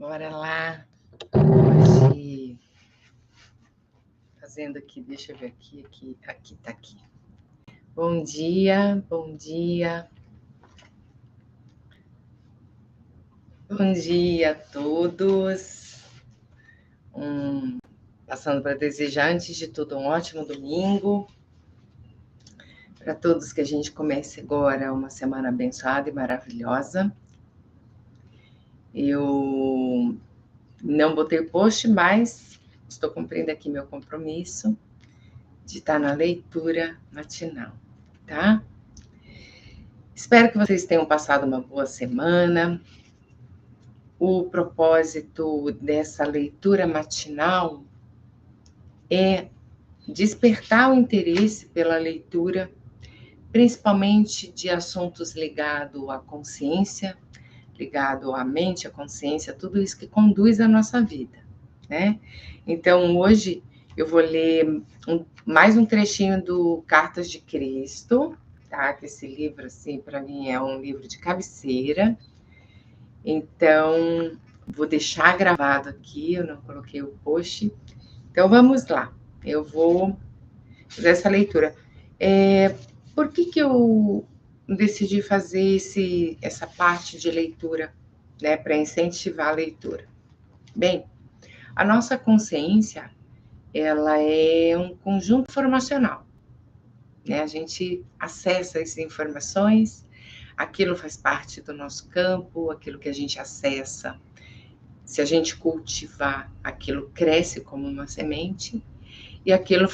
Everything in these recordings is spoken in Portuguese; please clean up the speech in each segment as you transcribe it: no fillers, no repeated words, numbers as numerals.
Bora lá. Hoje, fazendo aqui, deixa eu ver aqui, tá aqui. Bom dia, bom dia. Bom dia a todos. Passando para desejar, antes de tudo, um ótimo domingo. Para todos, que a gente comece agora uma semana abençoada e maravilhosa. Eu não botei o post, mas estou cumprindo aqui meu compromisso de estar na leitura matinal, tá? Espero que vocês tenham passado uma boa semana. O propósito dessa leitura matinal é despertar o interesse pela leitura, principalmente de assuntos ligados à consciência, ligado à mente, à consciência, tudo isso que conduz a nossa vida, né? Então, hoje eu vou ler mais um trechinho do Cartas de Cristo, tá? Que esse livro, assim, para mim é um livro de cabeceira. Então, vou deixar gravado aqui, eu não coloquei o post. Então, vamos lá. Eu vou fazer essa leitura. Por que eu decidi fazer essa parte de leitura, né, para incentivar a leitura? Bem, a nossa consciência, ela é um conjunto informacional, né? A gente acessa essas informações, aquilo faz parte do nosso campo, aquilo que a gente acessa, se a gente cultivar, aquilo cresce como uma semente e aquilo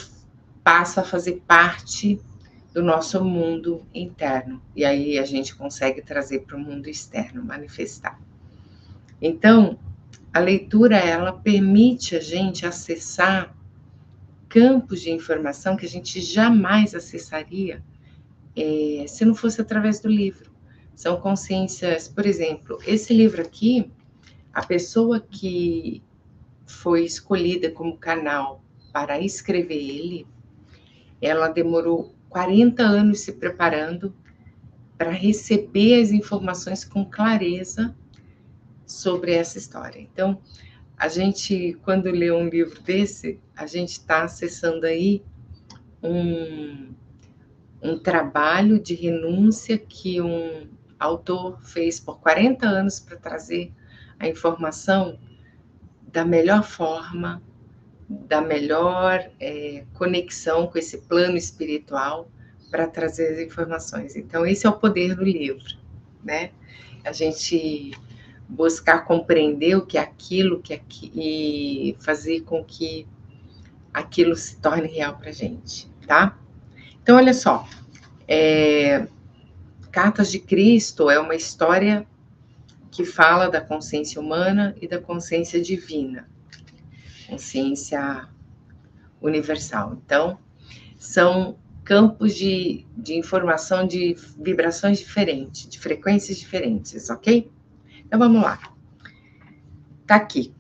passa a fazer parte do nosso mundo interno. E aí a gente consegue trazer para o mundo externo, manifestar. Então, a leitura, ela permite a gente acessar campos de informação que a gente jamais acessaria se não fosse através do livro. São consciências, por exemplo, esse livro aqui, a pessoa que foi escolhida como canal para escrever ele, ela demorou 40 anos se preparando para receber as informações com clareza sobre essa história. Então, a gente, quando lê um livro desse, a gente está acessando aí um trabalho de renúncia que um autor fez por 40 anos para trazer a informação da melhor forma, da melhor conexão com esse plano espiritual para trazer as informações. Então, esse é o poder do livro, né? A gente buscar compreender o que é aquilo, e fazer com que aquilo se torne real para a gente, tá? Então, olha só, Cartas de Cristo é uma história que fala da consciência humana e da consciência divina, consciência universal. Então, são campos de informação de vibrações diferentes, de frequências diferentes, ok? Então, vamos lá. Tá aqui.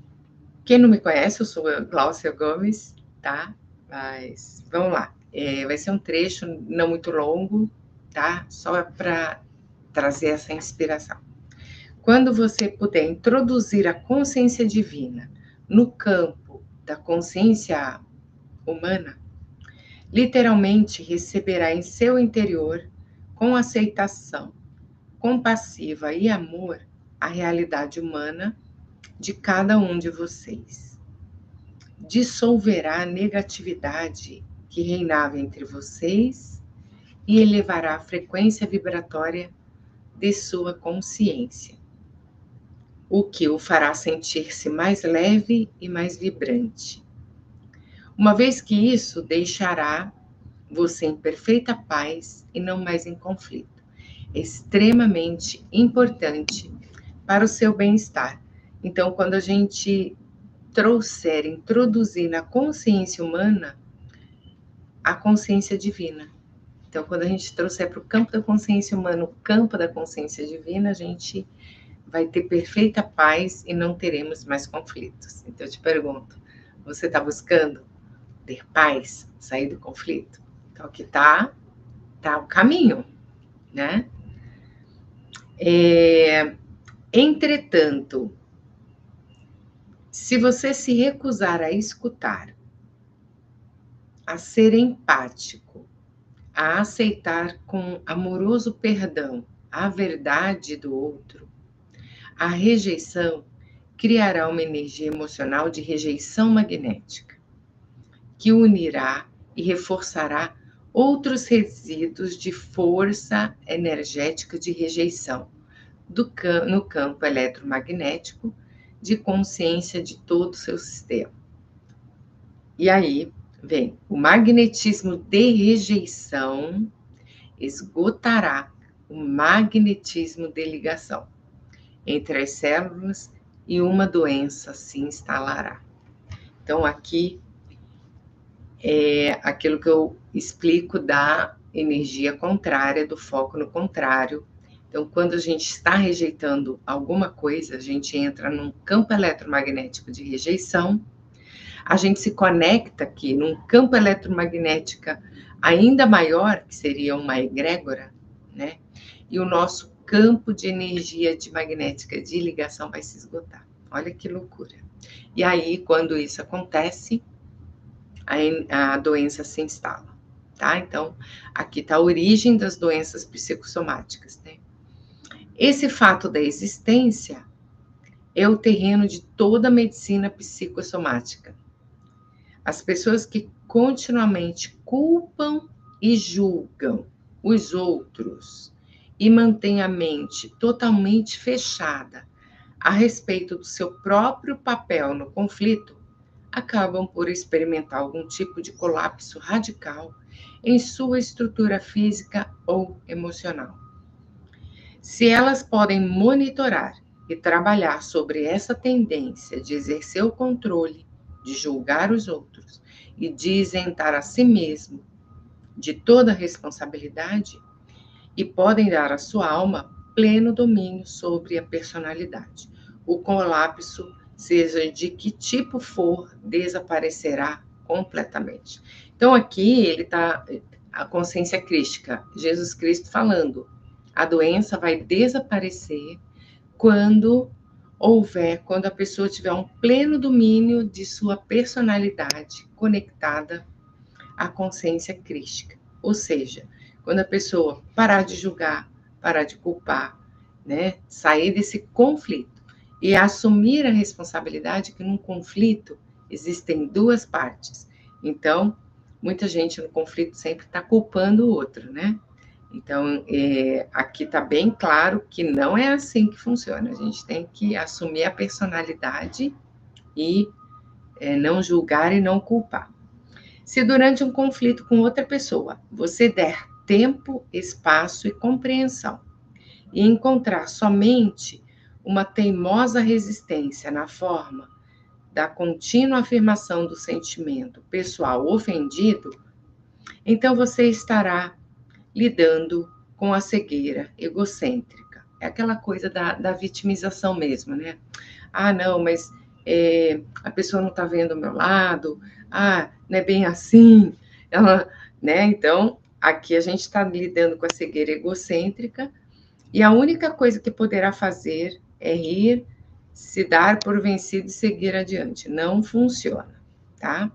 Quem não me conhece, eu sou a Gláucia Gomes, tá? Mas, vamos lá. Vai ser um trecho não muito longo, tá? Só para trazer essa inspiração. Quando você puder introduzir a consciência divina no campo da consciência humana, literalmente receberá em seu interior, com aceitação compassiva e amor, a realidade humana de cada um de vocês. Dissolverá a negatividade que reinava entre vocês e elevará a frequência vibratória de sua consciência, o que o fará sentir-se mais leve e mais vibrante. Uma vez que isso deixará você em perfeita paz e não mais em conflito. É extremamente importante para o seu bem-estar. Então, quando a gente introduzir na consciência humana a consciência divina. Então, quando a gente trouxer para o campo da consciência humana o campo da consciência divina, a gente vai ter perfeita paz e não teremos mais conflitos. Então, eu te pergunto, você está buscando ter paz, sair do conflito? Então, aqui está o caminho, né? Entretanto, Se você se recusar a escutar, a ser empático, a aceitar com amoroso perdão a verdade do outro, a rejeição criará uma energia emocional de rejeição magnética, que unirá e reforçará outros resíduos de força energética de rejeição no campo eletromagnético de consciência de todo o seu sistema. E aí vem o magnetismo de rejeição esgotará o magnetismo de ligação entre as células e uma doença se instalará. Então, aqui é aquilo que eu explico da energia contrária, do foco no contrário. Então, quando a gente está rejeitando alguma coisa, a gente entra num campo eletromagnético de rejeição, a gente se conecta aqui num campo eletromagnético ainda maior, que seria uma egrégora, né? E o nosso campo de energia de magnética de ligação vai se esgotar. Olha que loucura. E aí, quando isso acontece, a doença se instala, tá? Então, aqui está a origem das doenças psicossomáticas, né? Esse fato da existência é o terreno de toda a medicina psicossomática. As pessoas que continuamente culpam e julgam os outros e mantêm a mente totalmente fechada a respeito do seu próprio papel no conflito, acabam por experimentar algum tipo de colapso radical em sua estrutura física ou emocional. Se elas podem monitorar e trabalhar sobre essa tendência de exercer o controle, de julgar os outros e de isentar a si mesmo de toda responsabilidade, e podem dar à sua alma pleno domínio sobre a personalidade. O colapso, seja de que tipo for, desaparecerá completamente. Então, aqui ele está, a consciência crística, Jesus Cristo falando, a doença vai desaparecer quando a pessoa tiver um pleno domínio de sua personalidade conectada à consciência crística. Ou seja, quando a pessoa parar de julgar, parar de culpar, né, sair desse conflito e assumir a responsabilidade que num conflito existem duas partes. Então, muita gente no conflito sempre está culpando o outro, né? Então, aqui está bem claro que não é assim que funciona. A gente tem que assumir a personalidade e não julgar e não culpar. Se durante um conflito com outra pessoa você der tempo, espaço e compreensão e encontrar somente uma teimosa resistência na forma da contínua afirmação do sentimento pessoal ofendido, então você estará lidando com a cegueira egocêntrica. É aquela coisa da vitimização mesmo, né? Ah, não, mas a pessoa não está vendo o meu lado, não é bem assim, ela, né? Então, aqui a gente está lidando com a cegueira egocêntrica e a única coisa que poderá fazer é rir, se dar por vencido e seguir adiante. Não funciona, tá?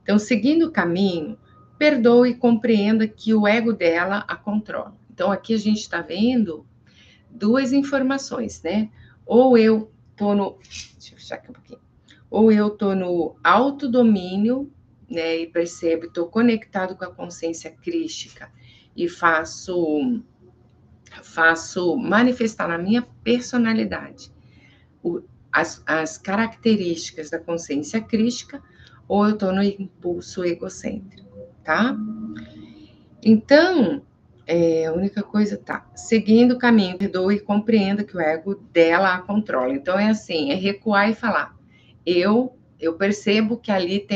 Então, seguindo o caminho, perdoe e compreenda que o ego dela a controla. Então, aqui a gente está vendo duas informações, né? Ou eu tô no... Deixa eu fechar aqui um pouquinho. Ou eu tô no autodomínio, né? E percebo, estou conectado com a consciência crística e faço manifestar na minha personalidade as características da consciência crística, ou eu estou no impulso egocêntrico, tá? Então, a única coisa tá, seguindo o caminho, perdoe e compreenda que o ego dela a controla. Então, é assim, é recuar e falar, eu percebo que ali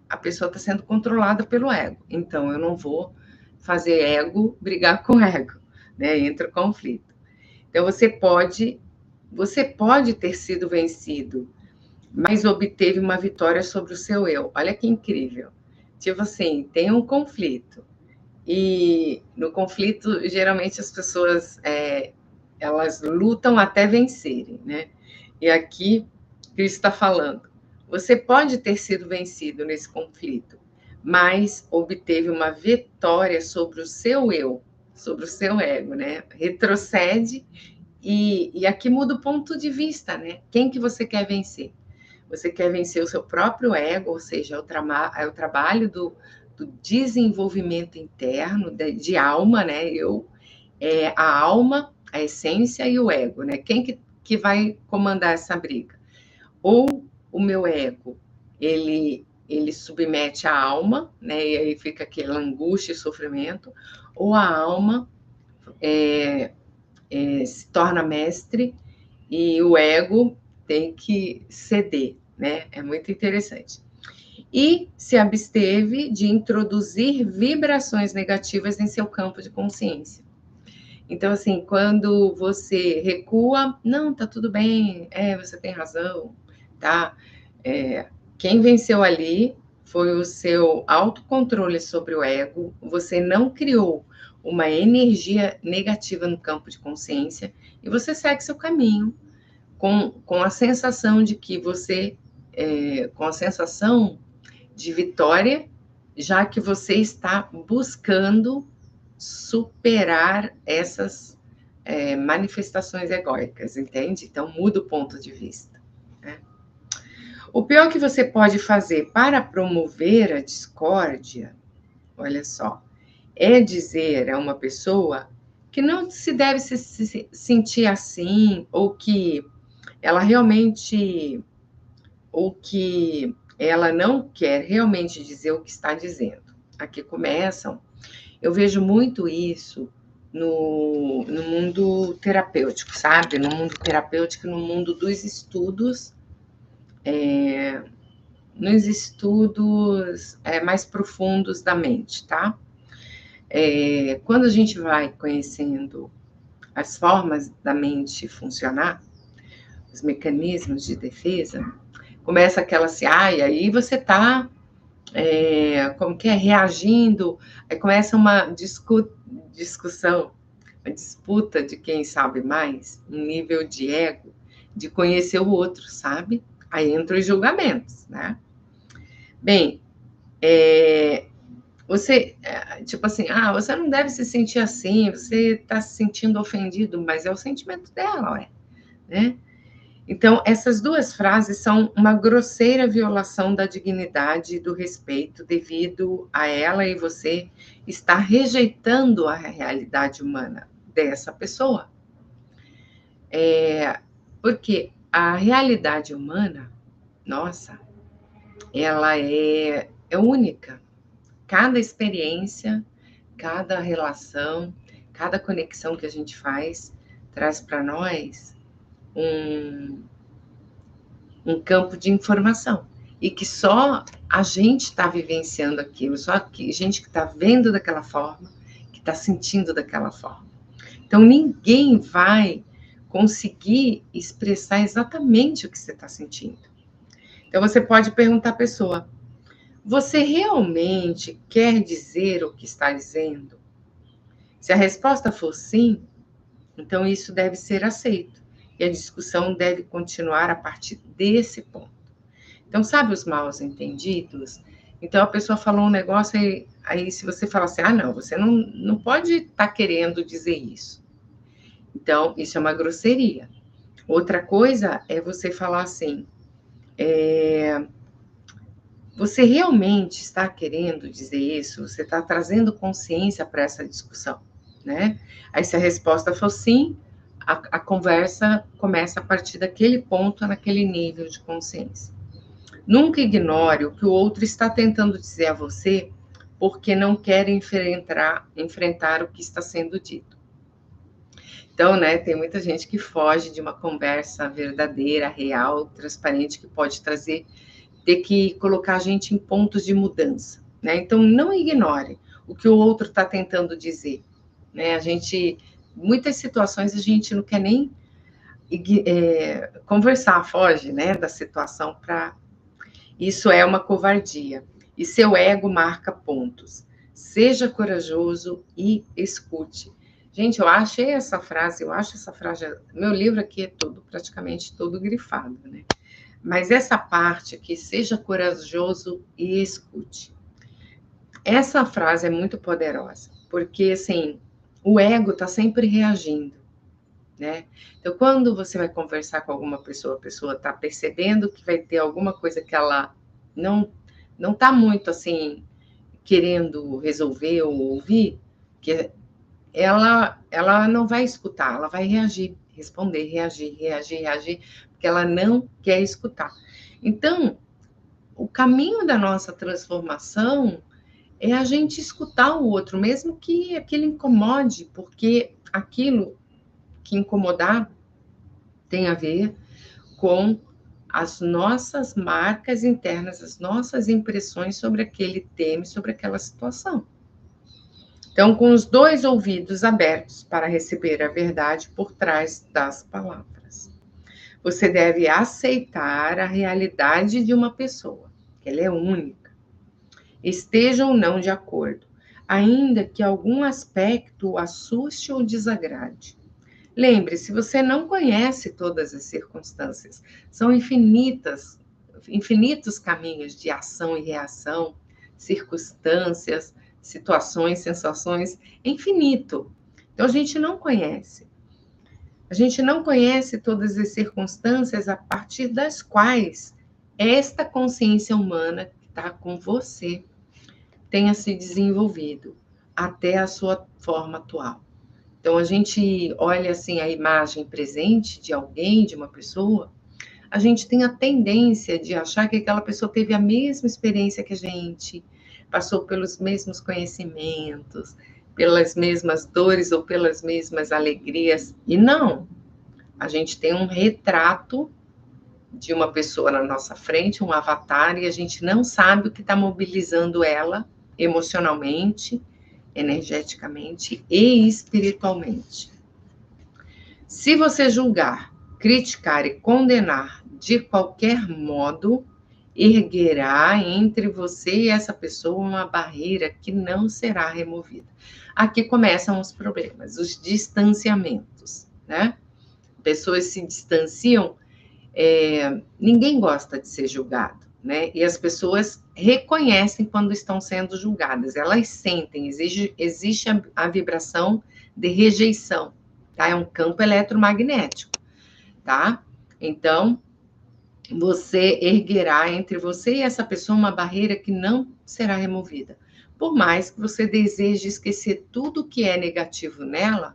a pessoa está sendo controlada pelo ego, então eu não vou fazer ego brigar com ego, né? Entra o conflito. Então, você pode ter sido vencido, mas obteve uma vitória sobre o seu eu. Olha que incrível. Tipo assim, tem um conflito. E no conflito, geralmente as pessoas, elas lutam até vencerem, né? E aqui, Cristo está falando, Você pode ter sido vencido nesse conflito, mas obteve uma vitória sobre o seu eu, sobre o seu ego, né? Retrocede e aqui muda o ponto de vista, né? Quem que você quer vencer? Você quer vencer o seu próprio ego, ou seja, é o trabalho do desenvolvimento interno, de alma, né? A alma, a essência e o ego, né? Quem que vai comandar essa briga? Ou o meu ego, ele submete a alma, né? E aí fica aquela angústia e sofrimento, ou a alma se torna mestre e o ego tem que ceder, né? É muito interessante. E se absteve de introduzir vibrações negativas em seu campo de consciência. Então, assim, quando você recua, não, tá tudo bem, você tem razão, tá? Quem venceu ali foi o seu autocontrole sobre o ego, você não criou uma energia negativa no campo de consciência e você segue seu caminho com a sensação de que você, com a sensação de vitória, já que você está buscando superar essas manifestações egóicas, entende? Então, muda o ponto de vista. Né? O pior que você pode fazer para promover a discórdia, olha só, é dizer a uma pessoa que não se deve se sentir assim, ou que ela realmente, ou que ela não quer realmente dizer o que está dizendo. Aqui começam. Eu vejo muito isso no mundo terapêutico, sabe? No mundo terapêutico, no mundo dos estudos, nos estudos mais profundos da mente, tá? Quando a gente vai conhecendo as formas da mente funcionar, os mecanismos de defesa, começa aquela assim, e aí você está como que é, reagindo, aí começa uma discussão, uma disputa de quem sabe mais, um nível de ego, de conhecer o outro, sabe? Aí entram os julgamentos, né? Bem, você, tipo assim, você não deve se sentir assim, você está se sentindo ofendido, mas é o sentimento dela, ué, né? Então, essas duas frases são uma grosseira violação da dignidade e do respeito devido a ela e você está rejeitando a realidade humana dessa pessoa. Porque a realidade humana, nossa, ela é única. Cada experiência, cada relação, cada conexão que a gente faz traz para nós um campo de informação e que só a gente está vivenciando aquilo, só a gente que está vendo daquela forma, que está sentindo daquela forma. Então, ninguém vai conseguir expressar exatamente o que você está sentindo. Então, você pode perguntar à pessoa, você realmente quer dizer o que está dizendo? Se a resposta for sim, então isso deve ser aceito. E a discussão deve continuar a partir desse ponto. Então, sabe os mal entendidos? Então, a pessoa falou um negócio, aí se você fala assim, não, você não pode estar querendo dizer isso. Então, isso é uma grosseria. Outra coisa é você falar assim, você realmente está querendo dizer isso? Você está trazendo consciência para essa discussão, né? Aí, se a resposta for sim, a conversa começa a partir daquele ponto, naquele nível de consciência. Nunca ignore o que o outro está tentando dizer a você, porque não quer enfrentar o que está sendo dito. Então, né, tem muita gente que foge de uma conversa verdadeira, real, transparente, que pode ter que colocar a gente em pontos de mudança, né? Então, não ignore o que o outro está tentando dizer, né? Muitas situações a gente não quer nem conversar, foge, né, da situação para... Isso é uma covardia. E seu ego marca pontos. Seja corajoso e escute. Gente, eu acho essa frase, meu livro aqui é praticamente todo grifado, né? Mas essa parte aqui, seja corajoso e escute. Essa frase é muito poderosa, porque, assim, o ego está sempre reagindo, né? Então, quando você vai conversar com alguma pessoa, a pessoa está percebendo que vai ter alguma coisa que ela não está muito, assim, querendo resolver ou ouvir, que ela não vai escutar, ela vai reagir, responder, reagir, porque ela não quer escutar. Então, o caminho da nossa transformação é a gente escutar o outro, mesmo que aquilo incomode, porque aquilo que incomodar tem a ver com as nossas marcas internas, as nossas impressões sobre aquele tema, sobre aquela situação. Então, com os dois ouvidos abertos para receber a verdade por trás das palavras. Você deve aceitar a realidade de uma pessoa, que ela é única, esteja ou não de acordo, ainda que algum aspecto o assuste ou desagrade. Lembre-se, você não conhece todas as circunstâncias, são infinitos caminhos de ação e reação, circunstâncias, situações, sensações, é infinito. Então a gente não conhece. A gente não conhece todas as circunstâncias a partir das quais esta consciência humana que está com você tenha se desenvolvido até a sua forma atual. Então, a gente olha assim a imagem presente de alguém, de uma pessoa, a gente tem a tendência de achar que aquela pessoa teve a mesma experiência que a gente, passou pelos mesmos conhecimentos, pelas mesmas dores ou pelas mesmas alegrias. E não, a gente tem um retrato de uma pessoa na nossa frente, um avatar, e a gente não sabe o que está mobilizando ela emocionalmente, energeticamente e espiritualmente. Se você julgar, criticar e condenar de qualquer modo, erguerá entre você e essa pessoa uma barreira que não será removida. Aqui começam os problemas, os distanciamentos, né? Pessoas se distanciam, ninguém gosta de ser julgado, né? E as pessoas reconhecem quando estão sendo julgadas, elas sentem, existe a vibração de rejeição, tá? É um campo eletromagnético, tá? Então, você erguerá entre você e essa pessoa uma barreira que não será removida. Por mais que você deseje esquecer tudo que é negativo nela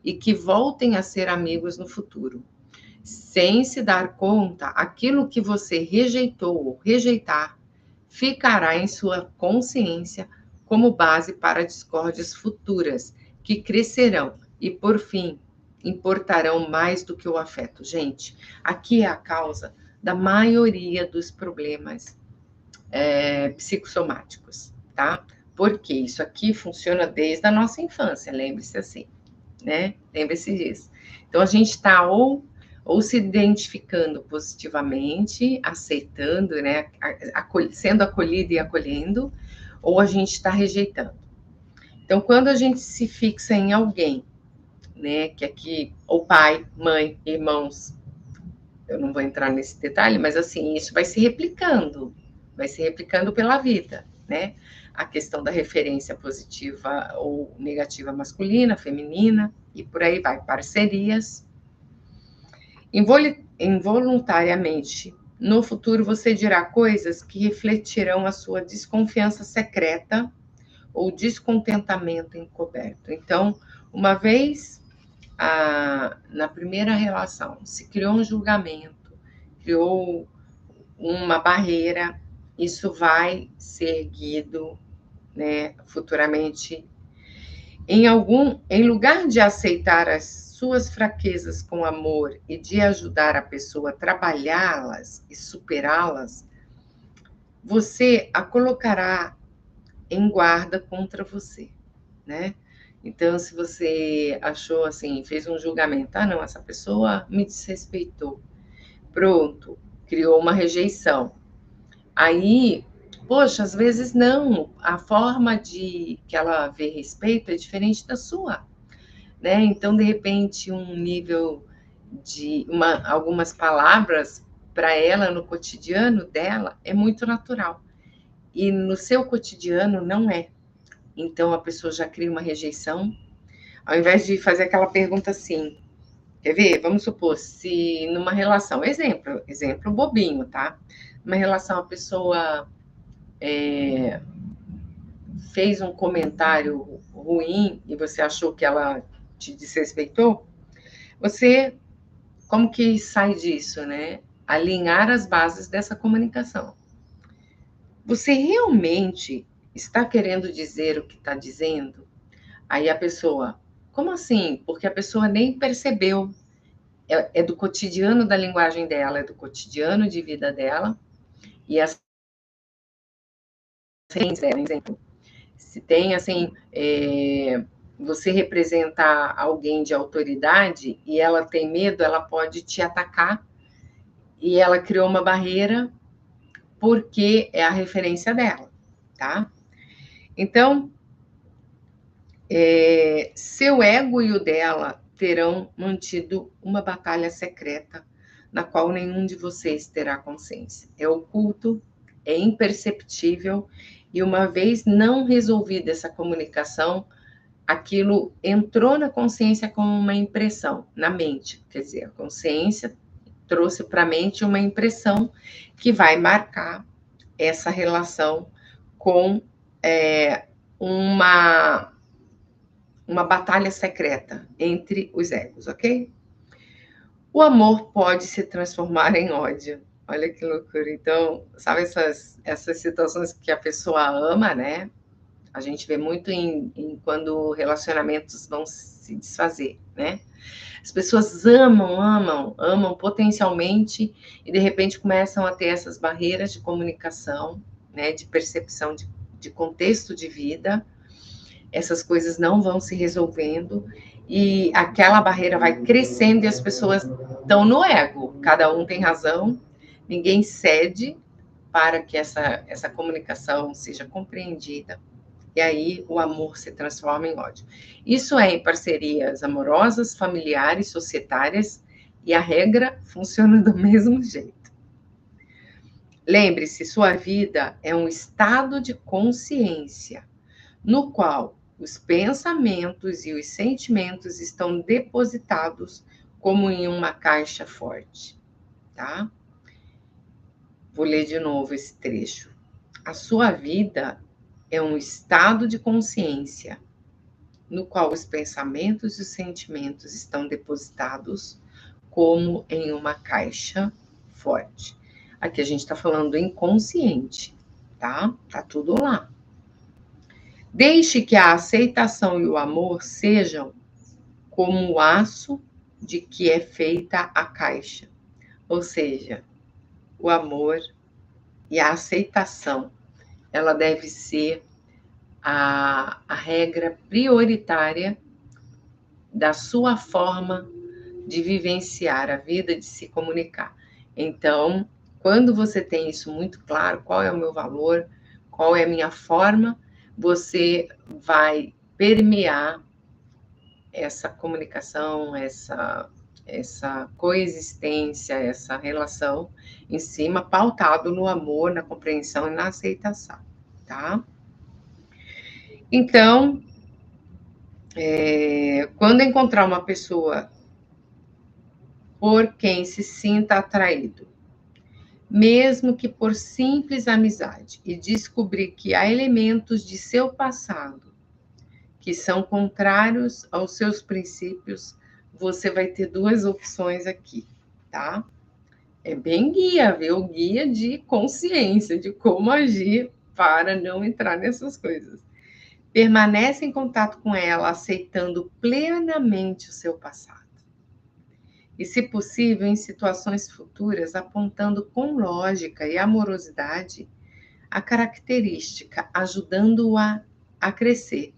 e que voltem a ser amigos no futuro. Sem se dar conta, aquilo que você rejeitou ou rejeitar ficará em sua consciência como base para discórdias futuras, que crescerão e, por fim, importarão mais do que o afeto. Gente, aqui é a causa da maioria dos problemas psicossomáticos, tá? Porque isso aqui funciona desde a nossa infância, lembre-se assim, né? Lembre-se disso. Então, a gente está ou se identificando positivamente, aceitando, né, sendo acolhido e acolhendo, ou a gente está rejeitando. Então, quando a gente se fixa em alguém, né, que aqui, ou pai, mãe, irmãos, eu não vou entrar nesse detalhe, mas assim, isso vai se replicando pela vida, né? A questão da referência positiva ou negativa masculina, feminina, e por aí vai, parcerias. Involuntariamente, no futuro você dirá coisas que refletirão a sua desconfiança secreta ou descontentamento encoberto. Então, uma vez na primeira relação se criou um julgamento, criou uma barreira, isso vai ser erguido, né, futuramente. Em lugar de aceitar as suas fraquezas com amor e de ajudar a pessoa a trabalhá-las e superá-las, você a colocará em guarda contra você, né? Então, se você achou assim, fez um julgamento, não, essa pessoa me desrespeitou, pronto, criou uma rejeição. Aí, poxa, às vezes não, a forma de que ela vê respeito é diferente da sua, né? Então, de repente, um nível de algumas palavras para ela, no cotidiano dela, é muito natural. E no seu cotidiano não é. Então a pessoa já cria uma rejeição. Ao invés de fazer aquela pergunta assim, quer ver? Vamos supor, se numa relação, exemplo bobinho, tá? Numa relação, a pessoa fez um comentário ruim e você achou que ela te desrespeitou, você, como que sai disso, né? Alinhar as bases dessa comunicação. Você realmente está querendo dizer o que está dizendo? Aí a pessoa, como assim? Porque a pessoa nem percebeu. É do cotidiano da linguagem dela, é do cotidiano de vida dela. E assim, exemplo, se tem assim, você representar alguém de autoridade e ela tem medo, ela pode te atacar e ela criou uma barreira porque é a referência dela, tá? Então, seu ego e o dela terão mantido uma batalha secreta na qual nenhum de vocês terá consciência. É oculto, é imperceptível, e uma vez não resolvida essa comunicação, aquilo entrou na consciência como uma impressão, na mente. Quer dizer, a consciência trouxe para a mente uma impressão que vai marcar essa relação com uma batalha secreta entre os egos, ok? O amor pode se transformar em ódio. Olha que loucura. Então, sabe essas situações que a pessoa ama, né? A gente vê muito quando relacionamentos vão se desfazer, né? As pessoas amam potencialmente e de repente começam a ter essas barreiras de comunicação, né? De percepção de contexto de vida. Essas coisas não vão se resolvendo e aquela barreira vai crescendo e as pessoas estão no ego. Cada um tem razão, ninguém cede para que essa comunicação seja compreendida. E aí o amor se transforma em ódio. Isso é em parcerias amorosas, familiares, societárias, e a regra funciona do mesmo jeito. Lembre-se, sua vida é um estado de consciência, no qual os pensamentos e os sentimentos estão depositados como em uma caixa forte, tá? Vou ler de novo esse trecho. A sua vida é um estado de consciência, no qual os pensamentos e os sentimentos estão depositados como em uma caixa forte. Aqui a gente está falando do inconsciente, tá? Tá tudo lá. Deixe que a aceitação e o amor sejam como o aço de que é feita a caixa. Ou seja, o amor e a aceitação, ela deve ser a regra prioritária da sua forma de vivenciar a vida, de se comunicar. Então, quando você tem isso muito claro, qual é o meu valor, qual é a minha forma, você vai permear essa comunicação, essa coexistência, essa relação em cima, pautado no amor, na compreensão e na aceitação, tá? Então, quando encontrar uma pessoa por quem se sinta atraído, mesmo que por simples amizade, e descobrir que há elementos de seu passado que são contrários aos seus princípios, você vai ter duas opções aqui, tá? É bem guia, viu? Guia de consciência, de como agir para não entrar nessas coisas. Permanece em contato com ela, aceitando plenamente o seu passado. E, se possível, em situações futuras, apontando com lógica e amorosidade a característica, ajudando-o a crescer.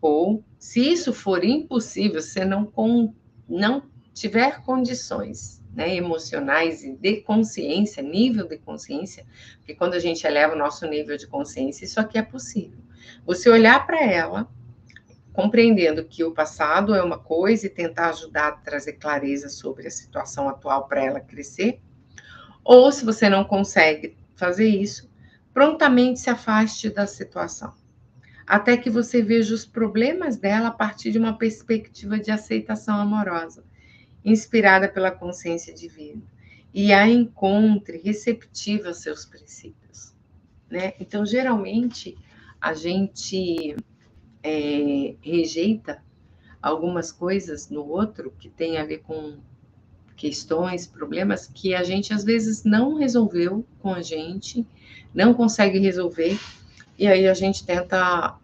Ou, se isso for impossível, se não tiver condições, né, emocionais e de consciência, nível de consciência, porque quando a gente eleva o nosso nível de consciência, isso aqui é possível. Você olhar para ela, compreendendo que o passado é uma coisa e tentar ajudar a trazer clareza sobre a situação atual para ela crescer, Ou, se você não consegue fazer isso, prontamente se afaste da situação, até que você veja os problemas dela a partir de uma perspectiva de aceitação amorosa, inspirada pela consciência divina, e a encontre receptiva aos seus princípios, né? Então, geralmente, a gente rejeita algumas coisas no outro que tem a ver com questões, problemas que a gente às vezes não resolveu com a gente, não consegue resolver, e aí a gente tenta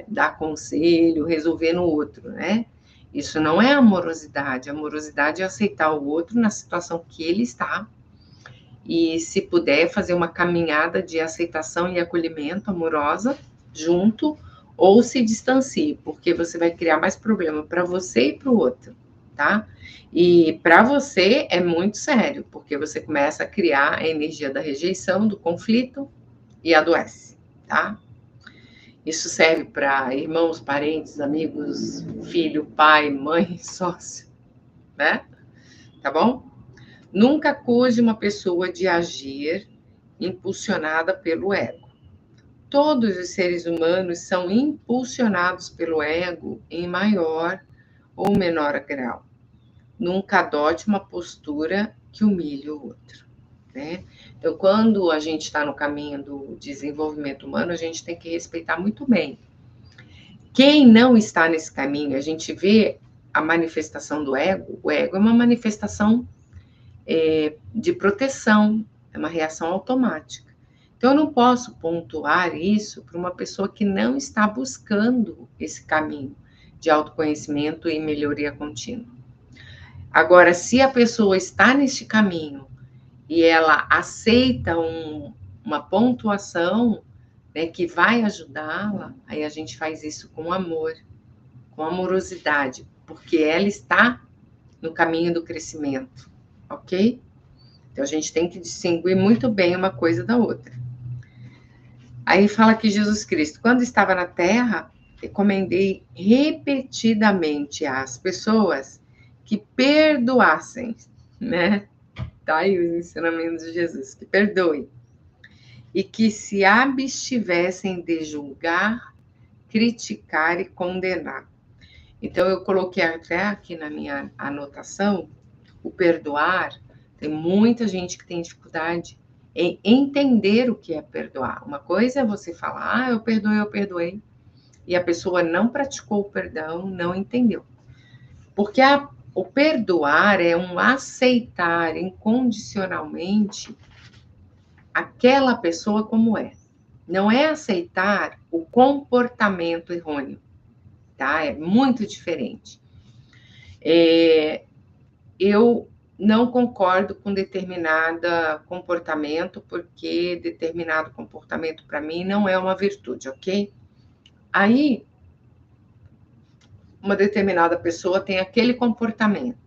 dar conselho, resolver no outro, né? Isso não é amorosidade. Amorosidade é aceitar o outro na situação que ele está e, se puder, fazer uma caminhada de aceitação e acolhimento amorosa junto, ou se distancie, porque você vai criar mais problema para você e para o outro, tá? E para você é muito sério, porque você começa a criar a energia da rejeição, do conflito e adoece, tá? Isso serve para irmãos, parentes, amigos, filho, pai, mãe, sócio, né? Tá bom? Nunca acuse uma pessoa de agir impulsionada pelo ego. Todos os seres humanos são impulsionados pelo ego em maior ou menor grau. Nunca adote uma postura que humilhe o outro, né? Então, quando a gente está no caminho do desenvolvimento humano, a gente tem que respeitar muito bem. Quem não está nesse caminho, a gente vê a manifestação do ego. O ego é uma manifestação de proteção, é uma reação automática. Então, eu não posso pontuar isso para uma pessoa que não está buscando esse caminho de autoconhecimento e melhoria contínua. Agora, se a pessoa está neste caminho e ela aceita uma pontuação, né, que vai ajudá-la, aí a gente faz isso com amor, com amorosidade, porque ela está no caminho do crescimento, ok? Então, a gente tem que distinguir muito bem uma coisa da outra. Aí fala que Jesus Cristo, quando estava na Terra, recomendei repetidamente às pessoas que perdoassem, né? Tá aí os ensinamentos de Jesus, que perdoem. E que se abstivessem de julgar, criticar e condenar. Então, eu coloquei até aqui na minha anotação, o perdoar. Tem muita gente que tem dificuldade em entender o que é perdoar. Uma coisa é você falar, eu perdoei, e a pessoa não praticou o perdão, não entendeu. Porque o perdoar é um aceitar incondicionalmente aquela pessoa como é. Não é aceitar o comportamento errôneo, tá? É muito diferente. Eu não concordo com determinado comportamento, porque determinado comportamento para mim não é uma virtude, ok? Aí, uma determinada pessoa tem aquele comportamento.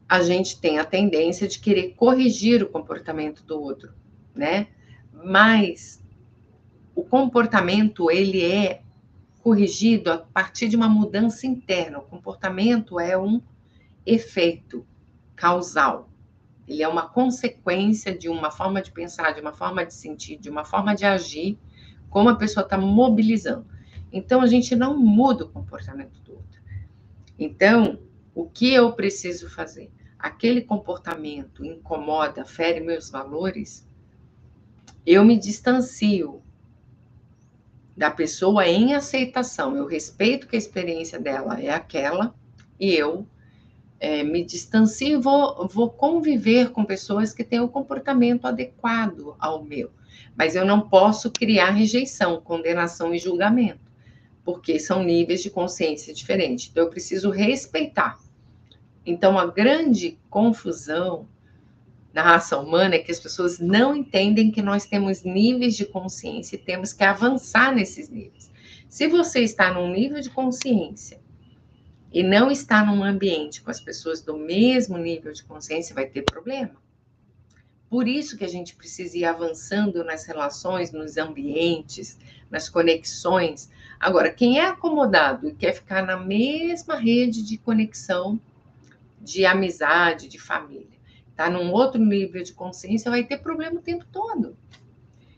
A gente tem a tendência de querer corrigir o comportamento do outro, né? Mas o comportamento, ele é corrigido a partir de uma mudança interna. O comportamento é um efeito causal. Ele é uma consequência de uma forma de pensar, de uma forma de sentir, de uma forma de agir, como a pessoa está mobilizando. Então, a gente não muda o comportamento do outro. Então, o que eu preciso fazer? Aquele comportamento incomoda, fere meus valores, eu me distancio da pessoa em aceitação. Eu respeito que a experiência dela é aquela, e eu me distancio e vou conviver com pessoas que têm o comportamento adequado ao meu. Mas eu não posso criar rejeição, condenação e julgamento, porque são níveis de consciência diferentes. Então, eu preciso respeitar. Então, a grande confusão na raça humana é que as pessoas não entendem que nós temos níveis de consciência e temos que avançar nesses níveis. Se você está num nível de consciência e não está num ambiente com as pessoas do mesmo nível de consciência, vai ter problema. Por isso que a gente precisa ir avançando nas relações, nos ambientes, nas conexões. Agora, quem é acomodado e quer ficar na mesma rede de conexão, de amizade, de família, está num outro nível de consciência, vai ter problema o tempo todo.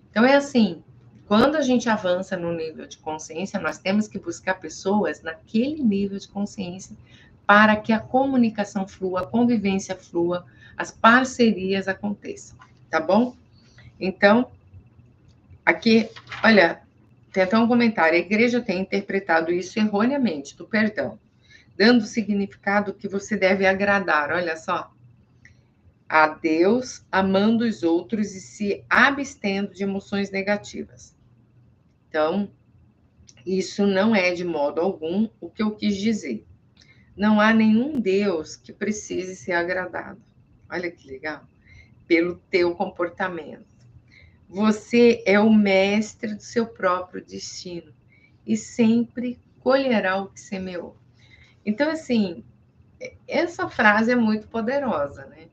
Então, é assim, quando a gente avança no nível de consciência, nós temos que buscar pessoas naquele nível de consciência para que a comunicação flua, a convivência flua, as parcerias aconteçam, tá bom? Então, aqui, olha, tem até um comentário, a igreja tem interpretado isso erroneamente, do perdão, dando significado que você deve agradar, olha só, a Deus, amando os outros e se abstendo de emoções negativas. Então, isso não é de modo algum o que eu quis dizer. Não há nenhum Deus que precise ser agradado. Olha que legal. Pelo teu comportamento. Você é o mestre do seu próprio destino e sempre colherá o que semeou. Então, assim, essa frase é muito poderosa, né?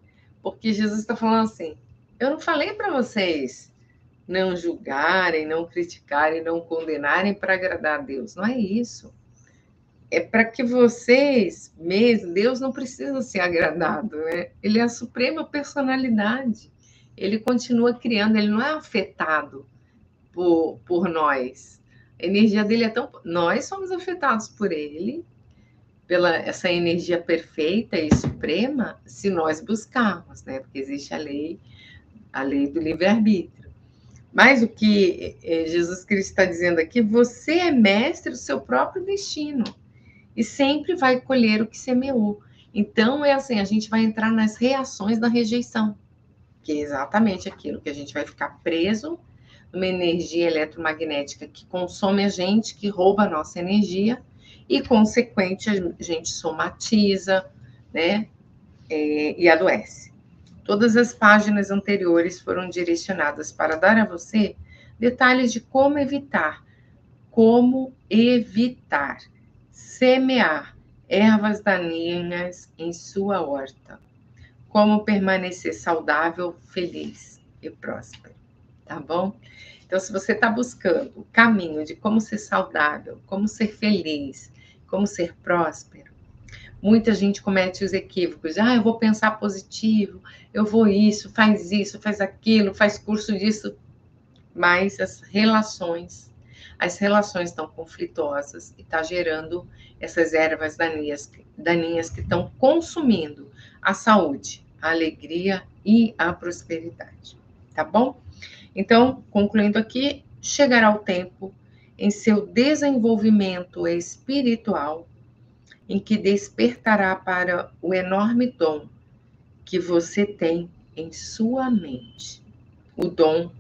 Porque Jesus está falando assim: eu não falei para vocês não julgarem, não criticarem, não condenarem para agradar a Deus. Não é isso. É para que vocês mesmo, Deus não precisa ser agradado, né? Ele é a suprema personalidade. Ele continua criando, ele não é afetado por nós. A energia dele é tão. Nós somos afetados por ele, pela essa energia perfeita e suprema, se nós buscarmos, né? Porque existe a lei do livre-arbítrio. Mas o que Jesus Cristo está dizendo aqui, você é mestre do seu próprio destino e sempre vai colher o que semeou. Então, é assim, a gente vai entrar nas reações da rejeição, que é exatamente aquilo que a gente vai ficar preso numa energia eletromagnética que consome a gente, que rouba a nossa energia, e, consequente, a gente somatiza, né, e adoece. Todas as páginas anteriores foram direcionadas para dar a você detalhes de como evitar semear ervas daninhas em sua horta, como permanecer saudável, feliz e próspero, tá bom? Então, se você está buscando o caminho de como ser saudável, como ser feliz, como ser próspero, muita gente comete os equívocos. Eu vou pensar positivo, eu vou isso, faz aquilo, faz curso disso. Mas as relações estão conflituosas e está gerando essas ervas daninhas que estão consumindo a saúde, a alegria e a prosperidade. Tá bom? Então, concluindo aqui, chegará o tempo em seu desenvolvimento espiritual em que despertará para o enorme dom que você tem em sua mente, o dom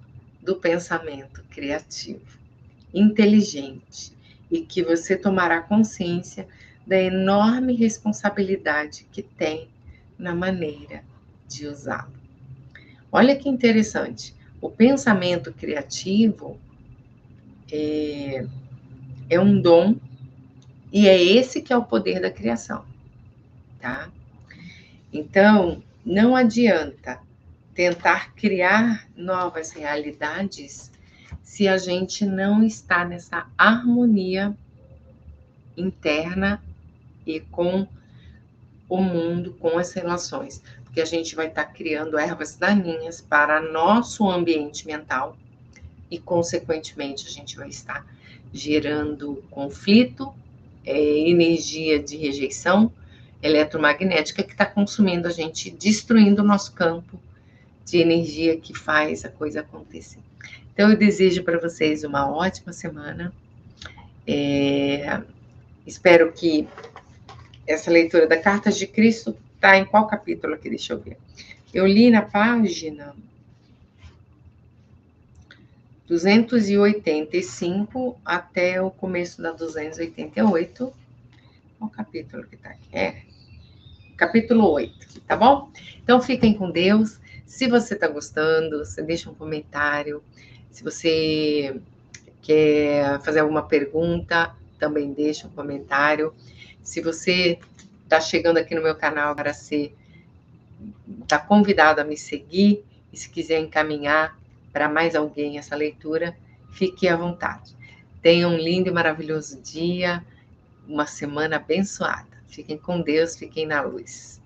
do pensamento criativo, inteligente, e que você tomará consciência da enorme responsabilidade que tem na maneira de usá-lo. Olha que interessante, o pensamento criativo é um dom e é esse que é o poder da criação, tá? Então, não adianta tentar criar novas realidades se a gente não está nessa harmonia interna e com o mundo, com as relações, porque a gente vai estar criando ervas daninhas para nosso ambiente mental e, consequentemente, a gente vai estar gerando conflito, energia de rejeição eletromagnética que está consumindo a gente, destruindo o nosso campo de energia que faz a coisa acontecer. Então, eu desejo para vocês uma ótima semana. Espero que essa leitura da Cartas de Cristo está em qual capítulo aqui? Deixa eu ver. Eu li na página 285 até o começo da 288. Qual capítulo que está aqui? Capítulo 8, tá bom? Então, fiquem com Deus. Se você está gostando, você deixa um comentário. Se você quer fazer alguma pergunta, também deixa um comentário. Se você está chegando aqui no meu canal para está convidado a me seguir, e se quiser encaminhar para mais alguém essa leitura, fique à vontade. Tenha um lindo e maravilhoso dia, uma semana abençoada. Fiquem com Deus, fiquem na luz.